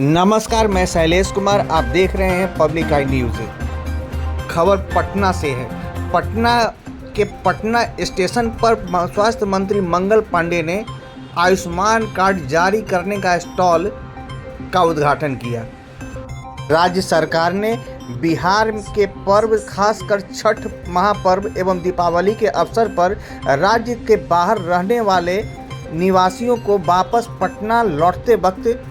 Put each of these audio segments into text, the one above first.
नमस्कार, मैं शैलेश कुमार। आप देख रहे हैं पब्लिक आई न्यूज़। खबर पटना से है। पटना स्टेशन पर स्वास्थ्य मंत्री मंगल पांडे ने आयुष्मान कार्ड जारी करने का स्टॉल का उद्घाटन किया। राज्य सरकार ने बिहार के पर्व खासकर छठ महापर्व एवं दीपावली के अवसर पर राज्य के बाहर रहने वाले निवासियों को वापस पटना लौटते वक्त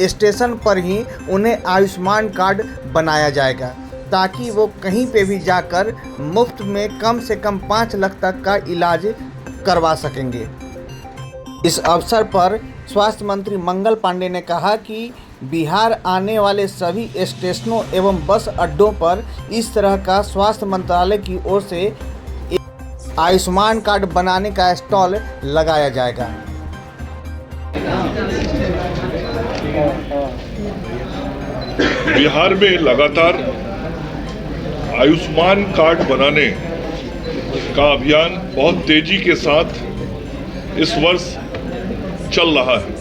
स्टेशन पर ही उन्हें आयुष्मान कार्ड बनाया जाएगा, ताकि वो कहीं पे भी जाकर मुफ्त में कम से कम 5 लाख तक का इलाज करवा सकेंगे। इस अवसर पर स्वास्थ्य मंत्री मंगल पांडे ने कहा कि बिहार आने वाले सभी स्टेशनों एवं बस अड्डों पर इस तरह का स्वास्थ्य मंत्रालय की ओर से आयुष्मान कार्ड बनाने का स्टॉल लगाया जाएगा। बिहार में लगातार आयुष्मान कार्ड बनाने का अभियान बहुत तेजी के साथ इस वर्ष चल रहा है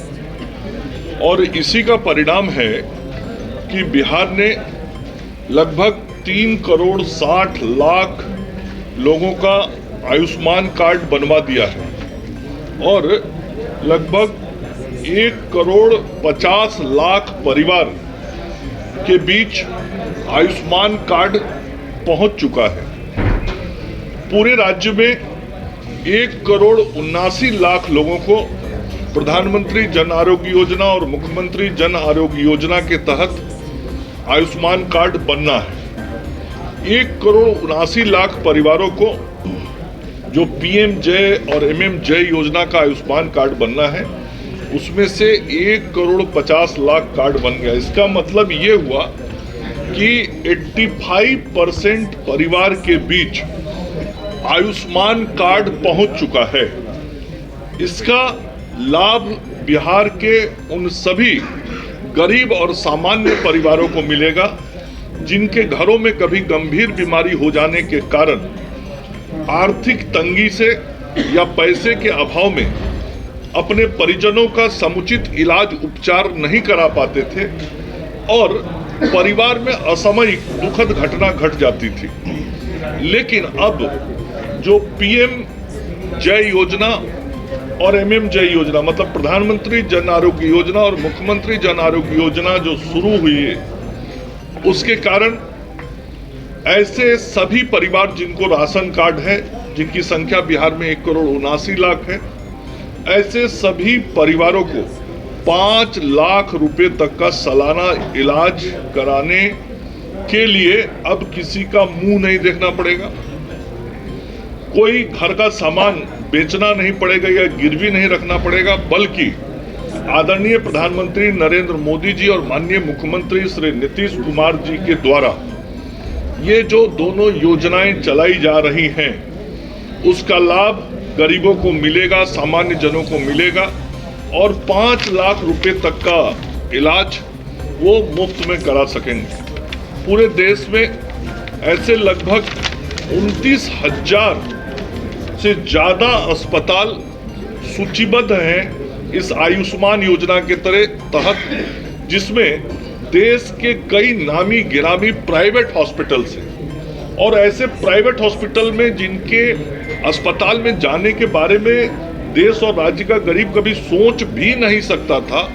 और इसी का परिणाम है कि बिहार ने लगभग 3 करोड़ 60 लाख लोगों का आयुष्मान कार्ड बनवा दिया है और लगभग 1 करोड़ 50 लाख परिवार के बीच आयुष्मान कार्ड पहुंच चुका है। पूरे राज्य में 1 करोड़ 79 लाख लोगों को प्रधानमंत्री जन आरोग्य योजना और मुख्यमंत्री जन आरोग्य योजना के तहत आयुष्मान कार्ड बनना है। 1 करोड़ 79 लाख परिवारों को जो पीएमजे और एमएमजे योजना का आयुष्मान कार्ड बनना है, उसमें से 1 करोड़ 50 लाख कार्ड बन गया। इसका मतलब ये हुआ कि 85% परिवार के बीच आयुष्मान कार्ड पहुंच चुका है। इसका लाभ बिहार के उन सभी गरीब और सामान्य परिवारों को मिलेगा जिनके घरों में कभी गंभीर बीमारी हो जाने के कारण आर्थिक तंगी से या पैसे के अभाव में अपने परिजनों का समुचित इलाज उपचार नहीं करा पाते थे और परिवार में असामयिक दुखद घटना घट जाती थी। लेकिन अब जो पीएमजे योजना और एमएमजे योजना, मतलब प्रधानमंत्री जन आरोग्य योजना और मुख्यमंत्री जन आरोग्य योजना जो शुरू हुई है, उसके कारण ऐसे सभी परिवार जिनको राशन कार्ड है, जिनकी संख्या बिहार में 1 करोड़ 79 लाख है, ऐसे सभी परिवारों को 5 लाख रुपए तक का सालाना इलाज कराने के लिए अब किसी का मुंह नहीं देखना पड़ेगा, कोई घर का सामान बेचना नहीं पड़ेगा या गिरवी नहीं रखना पड़ेगा, बल्कि आदरणीय प्रधानमंत्री नरेंद्र मोदी जी और माननीय मुख्यमंत्री श्री नीतीश कुमार जी के द्वारा ये जो दोनों योजनाएं चलाई जा रही हैं, उसका लाभ गरीबों को मिलेगा, सामान्य जनों को मिलेगा और 5 लाख रुपए तक का इलाज वो मुफ्त में करा सकेंगे। पूरे देश में ऐसे लगभग 29,000 से ज़्यादा अस्पताल सूचीबद्ध हैं इस आयुष्मान योजना के तहत, जिसमें देश के कई नामी गिरामी प्राइवेट हॉस्पिटल्स हैं और ऐसे प्राइवेट हॉस्पिटल में जिनके अस्पताल में जाने के बारे में देश और राज्य का गरीब कभी सोच भी नहीं सकता था,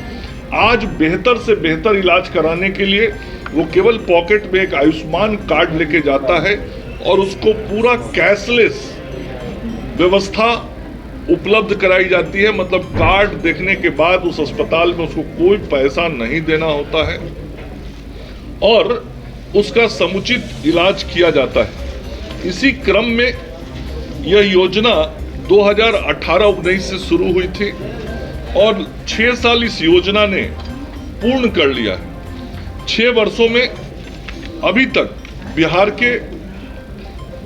आज बेहतर से बेहतर इलाज कराने के लिए वो केवल पॉकेट में एक आयुष्मान कार्ड लेके जाता है और उसको पूरा कैशलेस व्यवस्था उपलब्ध कराई जाती है। मतलब कार्ड देखने के बाद उस अस्पताल में उसको कोई पैसा नहीं देना होता है और उसका समुचित इलाज किया जाता है। इसी क्रम में यह योजना 2018-19 से शुरू हुई थी और 6 साल इस योजना ने पूर्ण कर लिया है। 6 वर्षों में अभी तक बिहार के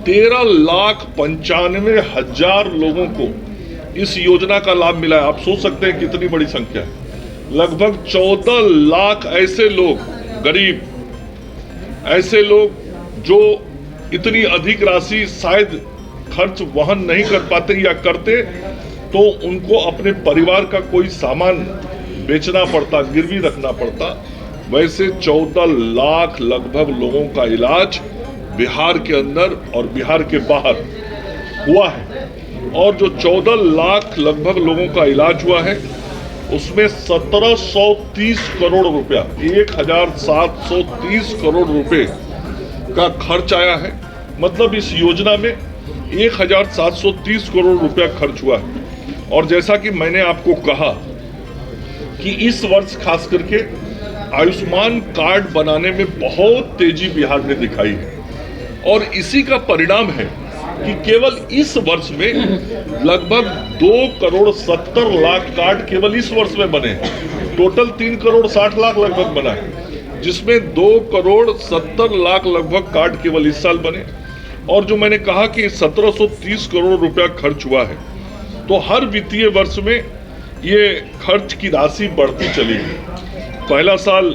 13,95,000 लोगों को इस योजना का लाभ मिला है। आप सोच सकते हैं कितनी बड़ी संख्या है। लगभग 14 लाख ऐसे लोग, गरीब ऐसे लोग जो इतनी अधिक राशि शायद खर्च वहन नहीं कर पाते या करते तो उनको अपने परिवार का कोई सामान बेचना पड़ता, गिरवी रखना पड़ता, वैसे 14 लाख लगभग लोगों का इलाज बिहार के अंदर और बिहार के बाहर हुआ है। और जो 14 लाख लगभग लोगों का इलाज हुआ है उसमें 1730 करोड़ रुपया, 1730 करोड़ रुपए का खर्च आया है। मतलब इस योजना में 1730 करोड़ रुपया खर्च हुआ है। और जैसा कि मैंने आपको कहा कि इस वर्ष खास करके आयुष्मान कार्ड बनाने में बहुत तेजी बिहार ने दिखाई है और इसी का परिणाम है कि केवल इस वर्ष में लगभग 2,70,00,000 कार्ड केवल इस वर्ष में बने हैं। टोटल 3,60,00,000 लगभग बना है, जिसमें 2,70,00,000 लगभग कार्ड केवल इस साल बने। और जो मैंने कहा कि 1730 करोड़ रुपया खर्च हुआ है, तो हर वित्तीय वर्ष में ये खर्च की राशि बढ़ती चली गई। पहला साल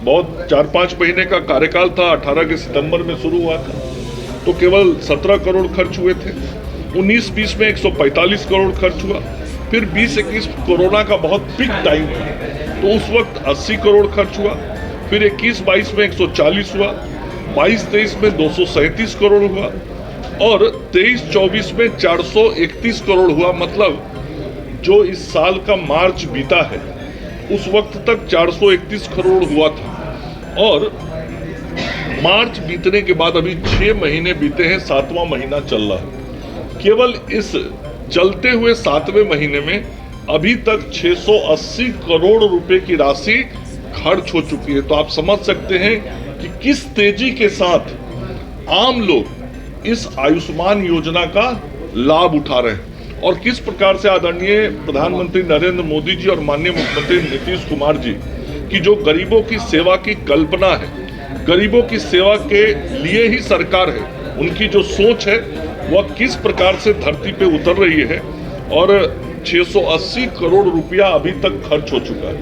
बहुत 4-5 महीने का कार्यकाल था, 18 के सितंबर में शुरू हुआ था, तो केवल 17 करोड़ खर्च हुए थे। 19-20 में 145 करोड़ खर्च हुआ। फिर 20-21 कोरोना का बहुत पिक टाइम था, तो उस वक्त 80 करोड़ खर्च हुआ। फिर 21-22 में 140 हुआ, 22-23 में 237 करोड़ हुआ और 23-24 में 431 करोड़ हुआ। मतलब जो इस साल का मार्च बीता है उस वक्त तक 431 करोड़ हुआ था। और मार्च बीतने के बाद अभी 6 महीने बीते हैं, 7वां महीना चल रहा है। केवल इस चलते हुए 7वें महीने में अभी तक 680 करोड़ रुपए की राशि खर्च हो चुकी है। तो आप समझ सकते हैं कि किस तेजी के साथ आम लोग इस आयुष्मान योजना का लाभ उठा रहे हैं और किस प्रकार से आदरणीय प्रधानमंत्री नरेंद्र मोदी जी और माननीय मुख्यमंत्री नीतीश कुमार जी की जो गरीबों की सेवा की कल्पना है, गरीबों की सेवा के लिए ही सरकार है, उनकी जो सोच है वह किस प्रकार से धरती पे उतर रही है। और 680 करोड़ रुपया अभी तक खर्च हो चुका है।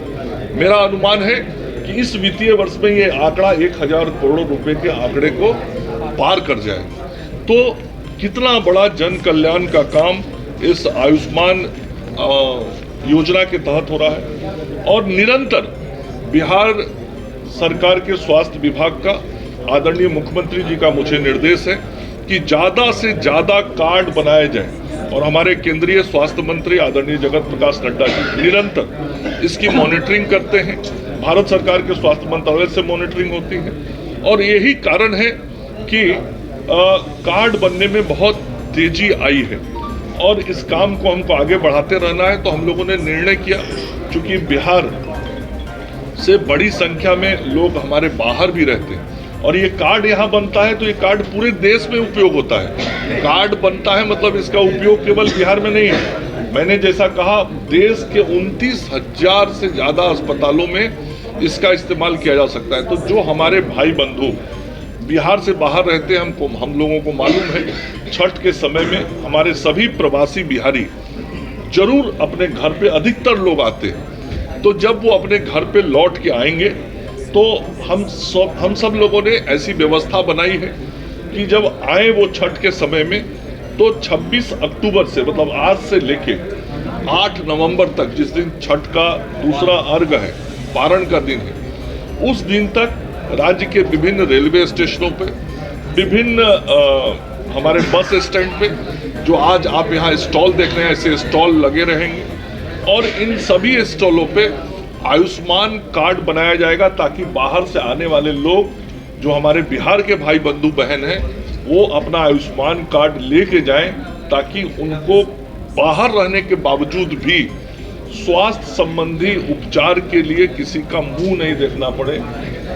मेरा अनुमान है कि इस वित्तीय वर्ष में ये आंकड़ा 1000 करोड़ रुपए के आंकड़े को पार कर जाए। तो कितना बड़ा जन कल्याण का काम इस आयुष्मान योजना के तहत हो रहा है। और निरंतर बिहार सरकार के स्वास्थ्य विभाग का, आदरणीय मुख्यमंत्री जी का मुझे निर्देश है कि ज़्यादा से ज़्यादा कार्ड बनाए जाएं। और हमारे केंद्रीय स्वास्थ्य मंत्री आदरणीय जगत प्रकाश नड्डा जी निरंतर इसकी मॉनिटरिंग करते हैं। भारत सरकार के स्वास्थ्य मंत्रालय से मॉनिटरिंग होती है और यही कारण है कि कार्ड बनने में बहुत तेजी आई है और इस काम को हमको आगे बढ़ाते रहना है। तो हम लोगों ने निर्णय किया, चूंकि बिहार से बड़ी संख्या में लोग हमारे बाहर भी रहते हैं और ये कार्ड यहाँ बनता है तो ये कार्ड पूरे देश में उपयोग होता है। कार्ड बनता है मतलब इसका उपयोग केवल बिहार में नहीं है। मैंने जैसा कहा, देश के 29,000 से ज़्यादा अस्पतालों में इसका इस्तेमाल किया जा सकता है। तो जो हमारे भाई बंधु बिहार से बाहर रहते हैं, हम लोगों को मालूम है छठ के समय में हमारे सभी प्रवासी बिहारी जरूर अपने घर पे, अधिकतर लोग आते हैं। तो जब वो अपने घर पे लौट के आएंगे तो हम सब लोगों ने ऐसी व्यवस्था बनाई है कि जब आए वो छठ के समय में, तो 26 अक्टूबर से, मतलब आज से लेके 8 नवंबर तक, जिस दिन छठ का दूसरा अर्घ है, पारण का दिन है, उस दिन तक राज्य के विभिन्न रेलवे स्टेशनों पे, विभिन्न हमारे बस स्टैंड पे, जो आज आप यहाँ स्टॉल देख रहे हैं, ऐसे स्टॉल लगे रहेंगे और इन सभी स्टॉलों पे आयुष्मान कार्ड बनाया जाएगा ताकि बाहर से आने वाले लोग, जो हमारे बिहार के भाई बंधु बहन हैं, वो अपना आयुष्मान कार्ड लेके जाएं ताकि उनको बाहर रहने के बावजूद भी स्वास्थ्य संबंधी उपचार के लिए किसी का मुंह नहीं देखना पड़े,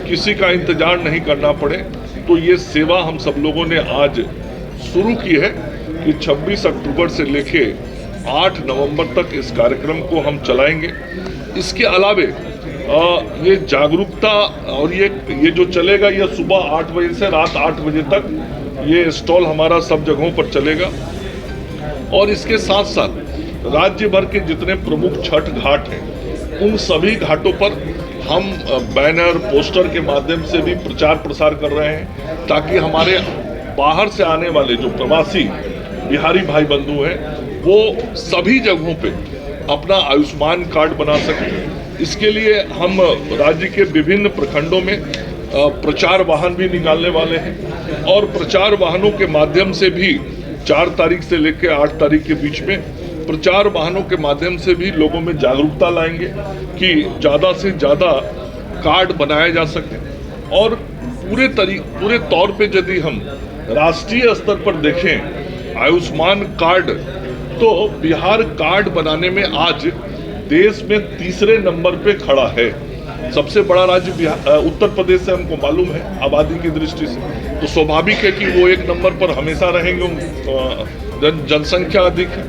किसी का इंतजार नहीं करना पड़े। तो ये सेवा हम सब लोगों ने आज शुरू की है कि 26 अक्टूबर से लेके 8 नवंबर तक इस कार्यक्रम को हम चलाएंगे। इसके अलावे ये जागरूकता और ये जो चलेगा, ये सुबह 8 बजे से रात 8 बजे तक ये स्टॉल हमारा सब जगहों पर चलेगा। और इसके साथ साथ राज्य भर के जितने प्रमुख छठ घाट हैं, उन सभी घाटों पर हम बैनर, पोस्टर के माध्यम से भी प्रचार प्रसार कर रहे हैं ताकि हमारे बाहर से आने वाले जो प्रवासी बिहारी भाई बंधु हैं, वो सभी जगहों पे अपना आयुष्मान कार्ड बना सकें। इसके लिए हम राज्य के विभिन्न प्रखंडों में प्रचार वाहन भी निकालने वाले हैं और प्रचार वाहनों के माध्यम से भी 4 तारीख से लेकर 8 तारीख के बीच में प्रचार वाहनों के माध्यम से भी लोगों में जागरूकता लाएंगे कि ज़्यादा से ज़्यादा कार्ड बनाए जा सके। और पूरे तौर पे यदि हम राष्ट्रीय स्तर पर देखें आयुष्मान कार्ड, तो बिहार कार्ड बनाने में आज देश में तीसरे नंबर पे खड़ा है। सबसे बड़ा राज्य उत्तर प्रदेश से हमको मालूम है आबादी की दृष्टि से, तो स्वाभाविक है कि वो 1 नंबर पर हमेशा रहेंगे, जनसंख्या अधिक है।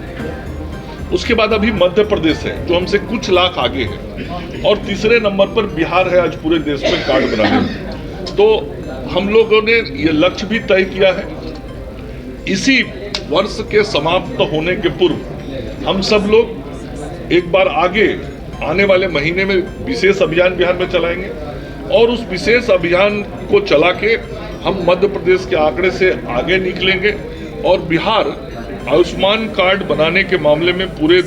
उसके बाद अभी मध्य प्रदेश है जो हमसे कुछ लाख आगे है, और तीसरे नंबर पर बिहार है आज पूरे देश में कार्ड बनाने में। तो हम लोगों ने ये लक्ष्य भी तय किया है, इसी वर्ष के समाप्त होने के पूर्व हम सब लोग एक बार आगे आने वाले महीने में विशेष अभियान बिहार में चलाएंगे, और उस विशेष अभियान को चला के हम मध्य प्रदेश के आंकड़े से आगे निकलेंगे और बिहार आयुष्मान कार्ड बनाने के मामले में पूरे